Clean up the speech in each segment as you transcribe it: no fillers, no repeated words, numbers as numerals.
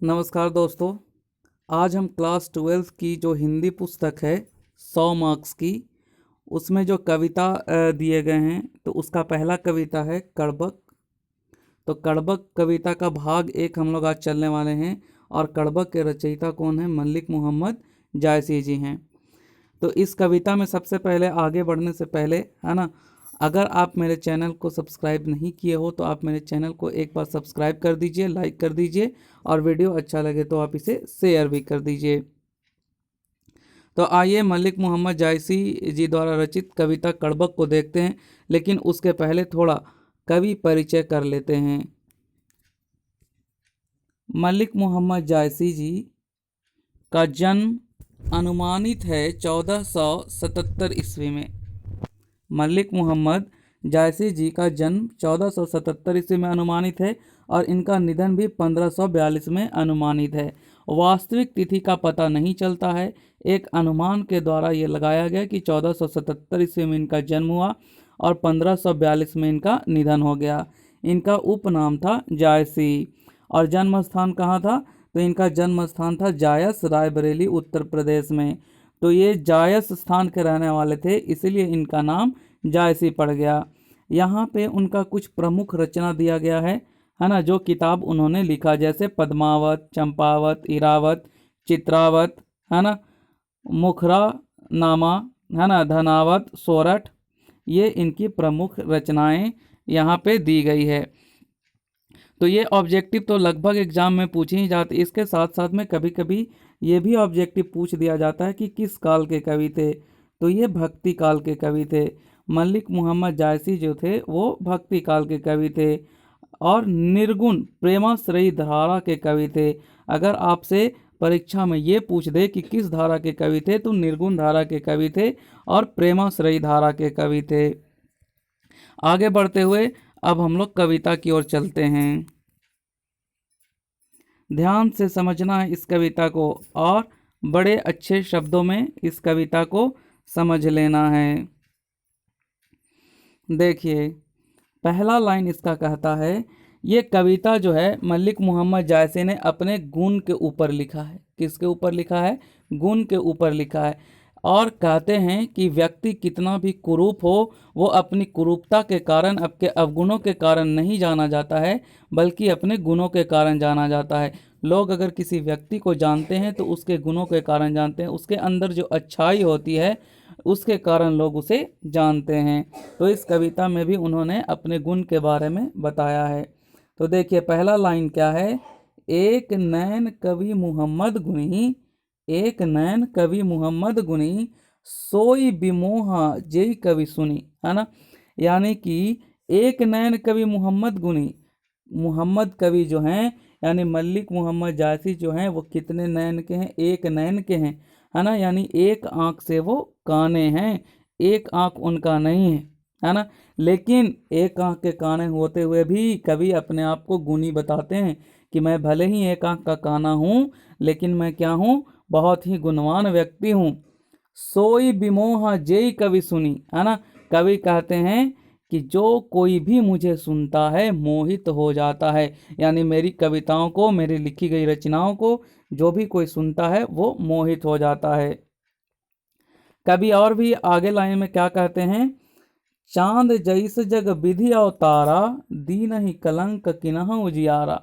नमस्कार दोस्तों। आज हम क्लास 12 की जो हिंदी पुस्तक है 100 मार्क्स की, उसमें जो कविता दिए गए हैं तो उसका पहला कविता है कड़बक। तो कड़बक कविता का भाग 1 हम लोग आज चलने वाले हैं। और कड़बक के रचयिता कौन है? मलिक मोहम्मद जायसी जी हैं। तो इस कविता में सबसे पहले आगे बढ़ने से पहले, है ना, अगर आप मेरे चैनल को सब्सक्राइब नहीं किए हो तो आप मेरे चैनल को एक बार सब्सक्राइब कर दीजिए, लाइक कर दीजिए, और वीडियो अच्छा लगे तो आप इसे शेयर भी कर दीजिए। तो आइए मलिक मोहम्मद जायसी जी द्वारा रचित कविता कड़बक को देखते हैं, लेकिन उसके पहले थोड़ा कवि परिचय कर लेते हैं। मलिक मोहम्मद जायसी जी का जन्म अनुमानित है 1477 ईस्वी में। मलिक मोहम्मद जायसी जी का जन्म 1477 ईस्वी में अनुमानित है और इनका निधन भी 1542 में अनुमानित है। वास्तविक तिथि का पता नहीं चलता है। एक अनुमान के द्वारा ये लगाया गया कि 1477 ईस्वी में इनका जन्म हुआ और 1542 में इनका निधन हो गया। इनका उपनाम था जायसी। और जन्म स्थान कहाँ था? तो इनका जन्म स्थान था जायस, रायबरेली, उत्तर प्रदेश में। तो ये जायस स्थान के रहने वाले थे, इसलिए इनका नाम जायसी पड़ गया। यहाँ पे उनका कुछ प्रमुख रचना दिया गया है ना, जो किताब उन्होंने लिखा, जैसे पद्मावत, चंपावत, इरावत, चित्रावत, है ना, मुखरा नामा, है ना, धनावत, सोरठ, ये इनकी प्रमुख रचनाएं यहाँ पे दी गई है। तो ये ऑब्जेक्टिव तो लगभग एग्जाम में पूछी ही जाती। इसके साथ साथ में कभी कभी ये भी ऑब्जेक्टिव पूछ दिया जाता है कि किस काल के कवि थे। तो ये भक्ति काल के कवि थे। मलिक मोहम्मद जायसी जो थे वो भक्ति काल के कवि थे और निर्गुण प्रेमाश्रयी धारा के कवि थे। अगर आपसे परीक्षा में ये पूछ दे कि किस धारा के कवि थे, तो निर्गुण धारा के कवि थे और प्रेमाश्रयी धारा के कवि थे। आगे बढ़ते हुए अब हम लोग कविता की ओर चलते हैं। ध्यान से समझना है इस कविता को और बड़े अच्छे शब्दों में इस कविता को समझ लेना है। देखिए, पहला लाइन इसका कहता है, ये कविता जो है मलिक मोहम्मद जायसी ने अपने गुण के ऊपर लिखा है। किसके ऊपर लिखा है? गुण के ऊपर लिखा है। और कहते हैं कि व्यक्ति कितना भी कुरूप हो, वो अपनी कुरूपता के कारण, अपने अवगुणों के कारण नहीं जाना जाता है, बल्कि अपने गुणों के कारण जाना जाता है। लोग अगर किसी व्यक्ति को जानते हैं तो उसके गुणों के कारण जानते हैं, उसके अंदर जो अच्छाई होती है उसके कारण लोग उसे जानते हैं। तो इस कविता में भी उन्होंने अपने गुण के बारे में बताया है। तो देखिए, पहला लाइन क्या है? एक नैन कवि मुहम्मद गुणी, एक नैन कवि मुहम्मद गुणी, सोई बिमोहा जेई कवि सुनी, है ना। यानी कि एक नैन कवि मुहम्मद गुणी, मुहम्मद कवि जो हैं यानी मलिक मोहम्मद जायसी जो हैं वो कितने नैन के हैं? एक नैन के हैं, है ना। यानी एक आंख से वो काने हैं, एक आंख उनका नहीं है ना। लेकिन एक आंख के काने होते हुए भी कवि अपने आप को गुणी बताते हैं कि मैं भले ही एक आंख का काना हूँ, लेकिन मैं क्या हूँ? बहुत ही गुणवान व्यक्ति हूँ। सोई बिमोहा जेई कवि सुनी, है ना। कवि कहते हैं कि जो कोई भी मुझे सुनता है मोहित हो जाता है। यानी मेरी कविताओं को, मेरी लिखी गई रचनाओं को जो भी कोई सुनता है वो मोहित हो जाता है। कभी और भी आगे लाइन में क्या कहते हैं? चांद जैस जग विधि अवतारा, दीन ही कलंक किन्ह उजियारा,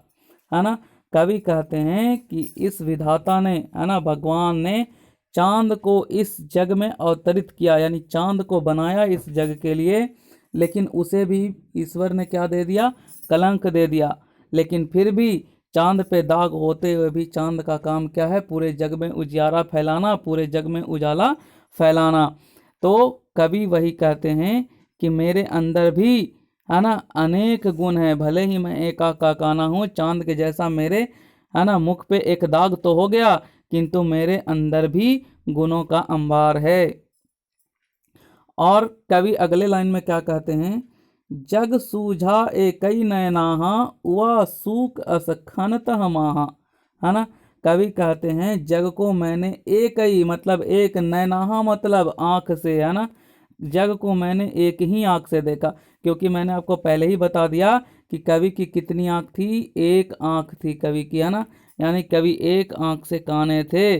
है ना। कवि कहते हैं कि इस विधाता ने, है ना, भगवान ने चांद को इस जग में अवतरित किया, यानी चांद को बनाया इस जग के लिए, लेकिन उसे भी ईश्वर ने क्या दे दिया? कलंक दे दिया। लेकिन फिर भी चांद पे दाग होते हुए भी चांद का काम क्या है? पूरे जग में उजियारा फैलाना, पूरे जग में उजाला फैलाना। तो कवि वही कहते हैं कि मेरे अंदर भी, है ना, अनेक गुण हैं। भले ही मैं एक आंख का काना हूँ, चांद के जैसा मेरे, है ना, मुख पे एक दाग तो हो गया, किंतु मेरे अंदर भी गुणों का अंबार है। और कवि अगले लाइन में क्या कहते हैं? जग सूझा एकई नयनाहा, वह सूक अस खनतः माहा, है ना। कवि कहते हैं जग को मैंने एक ही, मतलब एक, नैनाहा मतलब आँख से, है ना। जग को मैंने एक ही आँख से देखा, क्योंकि मैंने आपको पहले ही बता दिया कि कवि की कितनी आँख थी? एक आँख थी कवि की, है ना। यानी कभी एक आंख से काने थे,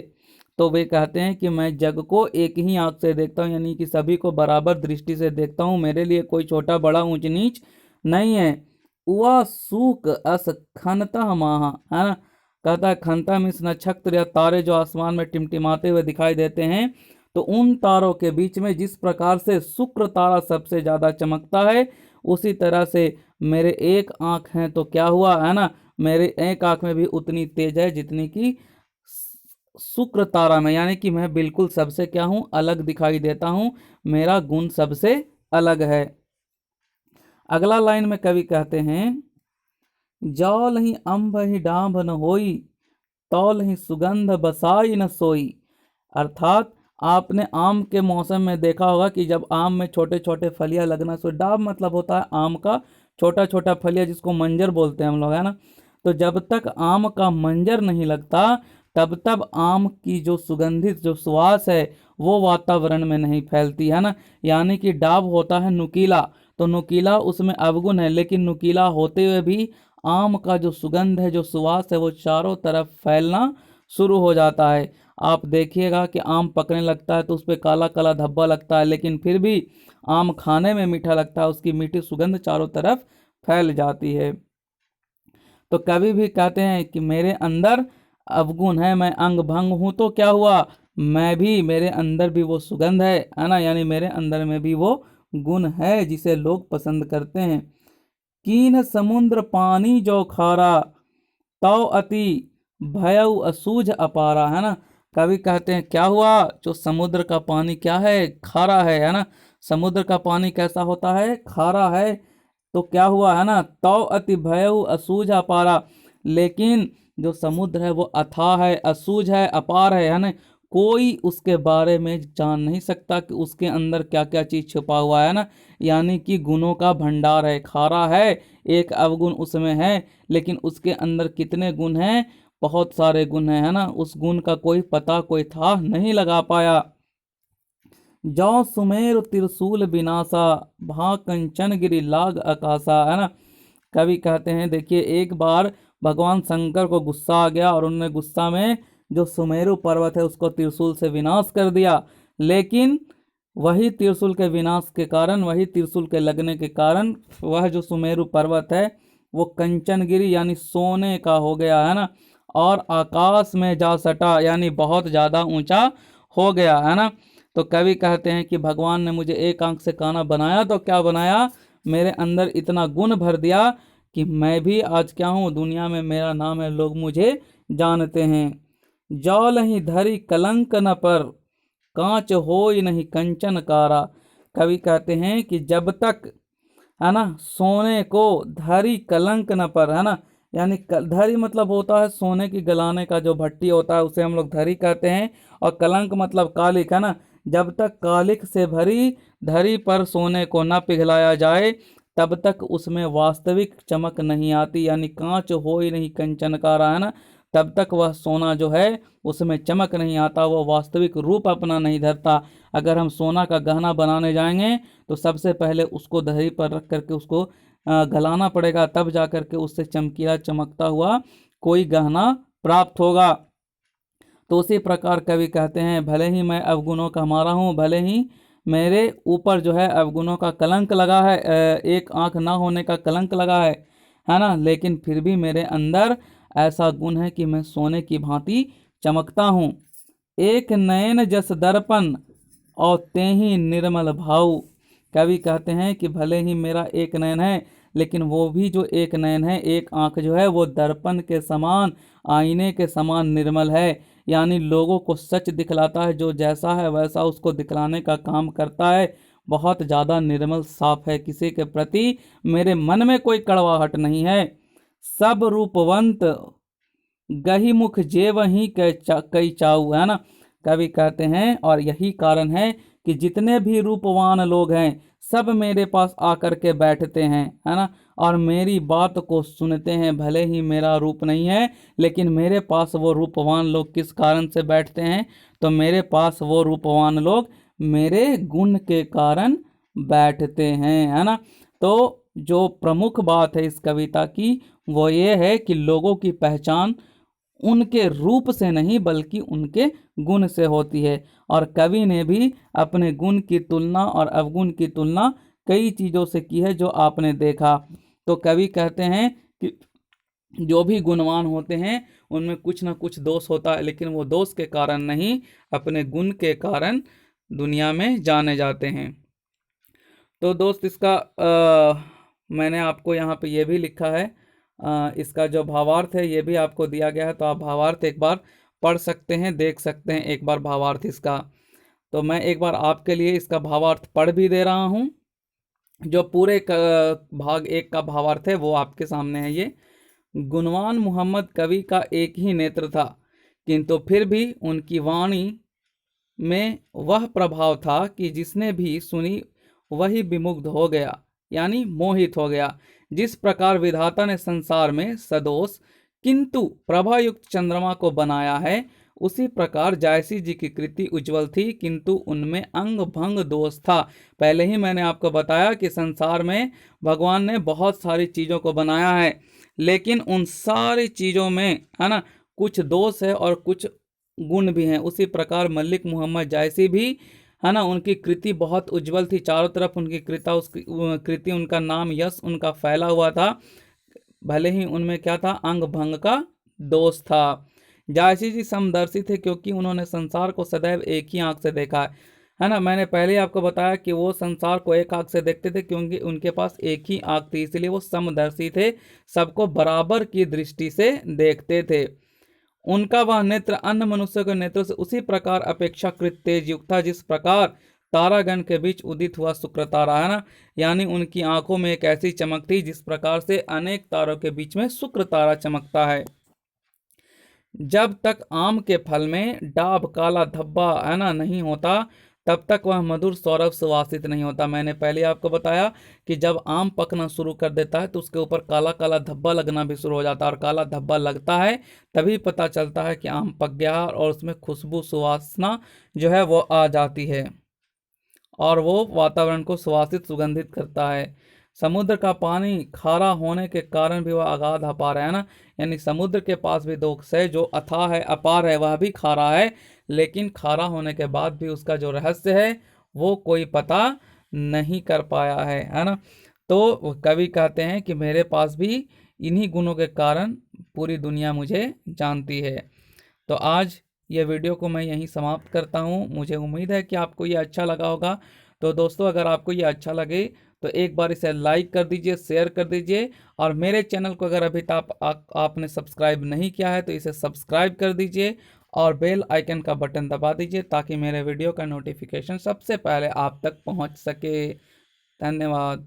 तो वे कहते हैं कि मैं जग को एक ही आंख से देखता हूँ, यानी कि सभी को बराबर दृष्टि से देखता हूँ, मेरे लिए कोई छोटा बड़ा ऊंच नीच नहीं है। उआ सूक अस खनता माहा, है ना, कहता है खनता मीन्स नक्षत्र या तारे जो आसमान में टिमटिमाते हुए दिखाई देते हैं, तो उन तारों के बीच में जिस प्रकार से शुक्र तारा सबसे ज्यादा चमकता है, उसी तरह से मेरे एक आंख है तो क्या हुआ, है ना, मेरे एक आंख में भी उतनी तेज है जितनी कि शुक्र तारा में, यानी कि मैं बिल्कुल सबसे क्या हूं, अलग दिखाई देता हूं, मेरा गुण सबसे अलग है। अगला लाइन में कवि कहते हैं, जौल ही अम्भ ही डांभ न होई, तौल ही सुगंध बसाई न सोई। अर्थात आपने आम के मौसम में देखा होगा कि जब आम में छोटे छोटे फलियां लगना, सो डाब मतलब होता है आम का छोटा छोटा फलिया, जिसको मंजर बोलते हैं हम लोग, है ना। तो जब तक आम का मंजर नहीं लगता, तब तब आम की जो सुगंधित जो सुवास है वो वातावरण में नहीं फैलती, है ना। यानी कि डाब होता है नुकीला, तो नुकीला उसमें अवगुण है, लेकिन नुकीला होते हुए भी आम का जो सुगंध है, जो सुवास है, वो चारों तरफ फैलना शुरू हो जाता है। आप देखिएगा कि आम पकने लगता है तो उस पर काला काला धब्बा लगता है, लेकिन फिर भी आम खाने में मीठा लगता है, उसकी मीठी सुगंध चारों तरफ फैल जाती है। तो कवि भी कहते हैं कि मेरे अंदर अवगुण है, मैं अंग भंग हूं, तो क्या हुआ, मैं भी, मेरे अंदर भी वो सुगंध है ना, यानी मेरे अंदर में भी वो गुण है जिसे लोग पसंद करते हैं। कीन समुद्र पानी जो खारा, तौ अति भयउ असूझ अपारा, है ना। कवि कहते हैं क्या हुआ, जो समुद्र का पानी क्या है, खारा है ना। समुद्र का पानी कैसा होता है, खारा है, तो क्या हुआ, है ना, तौ अति भयउ असूझ अपारा। लेकिन जो समुद्र है वो अथाह है, असूझ है, अपार है ना। कोई उसके बारे में जान नहीं सकता कि उसके अंदर क्या क्या चीज छुपा हुआ है ना। यानी कि गुणों का भंडार है, खारा है, एक अवगुण उसमें है, लेकिन उसके अंदर कितने गुण हैं, बहुत सारे गुण हैं, है ना। उस गुण का कोई पता, कोई था नहीं लगा पाया। जौ सुमेर त्रिशूल विनाशा, भा कंचन गिरि लाग आकाशा, है ना। कवि कहते हैं देखिए, एक बार भगवान शंकर को गुस्सा आ गया और उन्होंने गुस्सा में जो सुमेरु पर्वत है उसको त्रिशूल से विनाश कर दिया। लेकिन वही त्रिशूल के विनाश के कारण, वही त्रिशूल के लगने के कारण, वह जो सुमेरु पर्वत है वो कंचनगिरी यानी सोने का हो गया, है ना, और आकाश में जा सटा, यानी बहुत ज्यादा ऊंचा हो गया, है ना। तो कवि कहते हैं कि भगवान ने मुझे एक आंख से काना बनाया तो क्या बनाया, मेरे अंदर इतना गुण भर दिया कि मैं भी आज क्या हूँ, दुनिया में मेरा नाम है, लोग मुझे जानते हैं। जौल ही धरी कलंक न पर, कांच होय नहीं कंचन कारा। कवि कहते हैं कि जब तक, है ना, सोने को धरी कलंक न पर, है ना, यानी धरी मतलब होता है सोने की गलाने का जो भट्टी होता है उसे हम लोग धरी कहते हैं, और कलंक मतलब कालिक, है ना। जब तक कालिक से भरी धरी पर सोने को न पिघलाया जाए, तब तक उसमें वास्तविक चमक नहीं आती, यानी कांच हो ही नहीं कंचन का रहा, है ना। तब तक वह सोना जो है उसमें चमक नहीं आता, वह वास्तविक रूप अपना नहीं धरता। अगर हम सोना का गहना बनाने जाएंगे तो सबसे पहले उसको दही पर रख करके उसको गलाना पड़ेगा, तब जा करके उससे चमकीला चमकता हुआ कोई गहना प्राप्त होगा। तो उसी प्रकार कवि कहते हैं, भले ही मैं अवगुणों का मारा हूँ, भले ही मेरे ऊपर जो है अवगुणों का कलंक लगा है, एक आंख ना होने का कलंक लगा है ना, लेकिन फिर भी मेरे अंदर ऐसा गुण है कि मैं सोने की भांति चमकता हूँ। एक नयन जस दर्पण और तेहि निर्मल भाव। कवि कहते हैं कि भले ही मेरा एक नयन है, लेकिन वो भी जो एक नयन है, एक आंख जो है वो दर्पण के समान, आईने के समान निर्मल है, यानी लोगों को सच दिखलाता है, जो जैसा है वैसा उसको दिखलाने का काम करता है, बहुत ज़्यादा निर्मल साफ है, किसी के प्रति मेरे मन में कोई कड़वाहट नहीं है। सब रूपवंत गही मुख जेव ही कई चाऊ, है ना। कवि कहते हैं और यही कारण है कि जितने भी रूपवान लोग हैं सब मेरे पास आकर के बैठते हैं, है ना, और मेरी बात को सुनते हैं। भले ही मेरा रूप नहीं है, लेकिन मेरे पास वो रूपवान लोग किस कारण से बैठते हैं, तो मेरे पास वो रूपवान लोग मेरे गुण के कारण बैठते हैं, है ना। तो जो प्रमुख बात है इस कविता की वो ये है कि लोगों की पहचान उनके रूप से नहीं बल्कि उनके गुण से होती है। और कवि ने भी अपने गुण की तुलना और अवगुण की तुलना कई चीज़ों से की है जो आपने देखा। तो कवि कहते हैं कि जो भी गुणवान होते हैं उनमें कुछ ना कुछ दोष होता है, लेकिन वो दोष के कारण नहीं, अपने गुण के कारण दुनिया में जाने जाते हैं। तो दोस्त इसका मैंने आपको यहाँ पे ये भी लिखा है, इसका जो भावार्थ है ये भी आपको दिया गया है, तो आप भावार्थ एक बार पढ़ सकते हैं, देख सकते हैं एक बार भावार्थ इसका। तो मैं एक बार आपके लिए इसका भावार्थ पढ़ भी दे रहा हूँ। जो पूरे भाग 1 का भावार्थ है वो आपके सामने है ये। गुणवान मोहम्मद कवि का एक ही नेत्र था, किंतु फिर भी उनकी वाणी में वह प्रभाव था कि जिसने भी सुनी वही विमुग्ध हो गया, यानी मोहित हो गया। जिस प्रकार विधाता ने संसार में सदोष किंतु प्रभायुक्त चंद्रमा को बनाया है, उसी प्रकार जायसी जी की कृति उज्जवल थी, किंतु उनमें अंग भंग दोष था। पहले ही मैंने आपको बताया कि संसार में भगवान ने बहुत सारी चीज़ों को बनाया है, लेकिन उन सारी चीज़ों में है ना कुछ दोष है और कुछ गुण भी हैं। उसी प्रकार मलिक मोहम्मद जायसी भी है ना, उनकी कृति बहुत उज्जवल थी, चारों तरफ उनकी कृति उनका नाम यश उनका फैला हुआ था, भले ही उनमें क्या था, अंग भंग का दोष था। जायसी जी समदर्शी थे क्योंकि उन्होंने संसार को सदैव एक ही आंख से देखा है ना। मैंने पहले ही आपको बताया कि वो संसार को एक आंख से देखते थे क्योंकि उनके पास एक ही आंख थी, इसलिए वो समदर्शी थे, सबको बराबर की दृष्टि से देखते थे। उनका वह नेत्र अन्य मनुष्य के नेत्रों से उसी प्रकार अपेक्षाकृत तेज युक्त था जिस प्रकार तारागण के बीच उदित हुआ शुक्र तारा है ना, यानी उनकी आंखों में एक ऐसी चमक थी जिस प्रकार से अनेक तारों के बीच में शुक्र तारा चमकता है। जब तक आम के फल में डाब काला धब्बा है ना नहीं होता, तब तक वह मधुर सौरभ सुवासित नहीं होता। मैंने पहले आपको बताया कि जब आम पकना शुरू कर देता है तो उसके ऊपर काला काला धब्बा लगना भी शुरू हो जाता है, और काला धब्बा लगता है तभी पता चलता है कि आम पक गया है, और उसमें खुशबू सुवासना जो है वो आ जाती है और वो वातावरण को सुवासित सुगंधित करता है। समुद्र का पानी खारा होने के कारण भी वह अगाध अपार है ना, यानी समुद्र के पास भी दोष है, जो अथाह है अपार है वह भी खारा है, लेकिन खारा होने के बाद भी उसका जो रहस्य है वो कोई पता नहीं कर पाया है ना। तो कवि कहते हैं कि मेरे पास भी इन्हीं गुणों के कारण पूरी दुनिया मुझे जानती है। तो आज ये वीडियो को मैं यहीं समाप्त करता हूँ। मुझे उम्मीद है कि आपको ये अच्छा लगा होगा। तो दोस्तों, अगर आपको ये अच्छा लगे तो एक बार इसे लाइक कर दीजिए, शेयर कर दीजिए, और मेरे चैनल को अगर अभी तक आपने सब्सक्राइब नहीं किया है तो इसे सब्सक्राइब कर दीजिए और बेल आइकन का बटन दबा दीजिए ताकि मेरे वीडियो का नोटिफिकेशन सबसे पहले आप तक पहुंच सके। धन्यवाद।